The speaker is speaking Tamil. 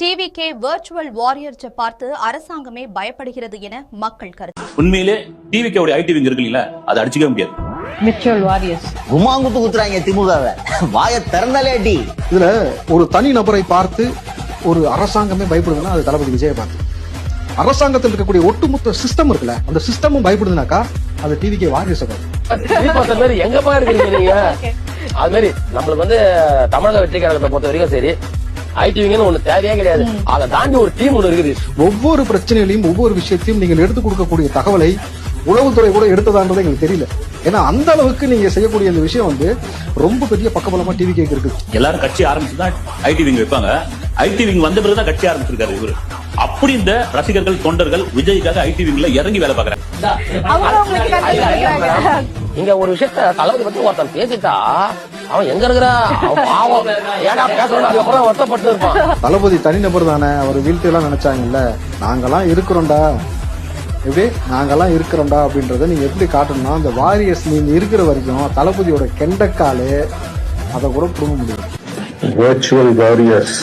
டிவிகே வர்ச்சுவல் வாரியர்ஸ் பார்த்து அரசாங்கமே பயப்படுகிறது என மக்கள் கருத்து. உண்மையிலே டிவிகே ஐடி விங் இருக்குல்ல, அதை அடிச்சுக்கவே முடியாது. விர்ச்சுவல் வாரியர்ஸ் குமாங்குத்து குத்துறாங்க திமுகவை, வாயை திறந்தாலே அடி. இதுல ஒரு தனி நபரை பார்த்து ஒரு அரசாங்கமே பயப்படுதுன்னா அது தளபதி விஜயை பார்த்து. அரசாங்கத்தில் இருக்கக்கூடிய ஒட்டுமொத்த சிஸ்டம் இருக்குல்ல, அந்த சிஸ்டமும் பயப்படுதுனாக்கா அது டிவிகே வாரியர்ஸ் மாதிரி எங்கப்பா இருக்கீங்க நீங்க. அது மாதிரி நம்மளுக்கு தமிழக வெற்றி கழகத்தை பொறுத்த வரைக்கும் சரி, ஐடிவிங்கன்னு ஒண்ணு தேவையே கிடையாது. அதை தாண்டி ஒரு டீம் ஒண்ணு இருக்குது. ஒவ்வொரு பிரச்சனையிலையும் ஒவ்வொரு விஷயத்தையும் நீங்கள் எடுத்துக் கொடுக்கக்கூடிய தகவலை உளவுத்துறை கூட எடுத்ததான்றது எங்களுக்கு தெரியல. ஏன்னா அந்த அளவுக்கு நீங்க செய்யக்கூடிய இந்த விஷயம் ரொம்ப பெரிய பக்கபலமா டிவிகே இருக்கு. எல்லாரும் கட்சி ஆரம்பிச்சுதான் ஐடி விங் வைப்பாங்க. ஐடி விங் வந்த பிறகுதான் கட்சி ஆரம்பிச்சிருக்காரு இவரு. அப்படி இந்த ரசிகர்கள் தொண்டர்கள் விஜய்க்காக ஐடி விங்ல இறங்கி வேலை பாக்குறாங்க. இங்க ஒரு விஷயத்த தளபதி பத்தி ஒருத்தன் பேசிட்டா அவன் எங்க இருக்கிறான் வருத்தப்பட்டு இருப்பான். தளபதி தனிநபர் தானே, அவர் வீழ்த்தியெல்லாம் நினைச்சாங்கல்ல, நாங்கெல்லாம் இருக்கிறோம்டா, எப்படி நாங்கெல்லாம் இருக்கிறோம்டா அப்படின்றத நீங்க எப்படி காட்டணும்னா, அந்த வாரியர்ஸ் நீங்க இருக்கிற வரைக்கும் தளபதியோட கெண்டக்காலே அதை கூட புடுங்க முடியும். Virtual warriors.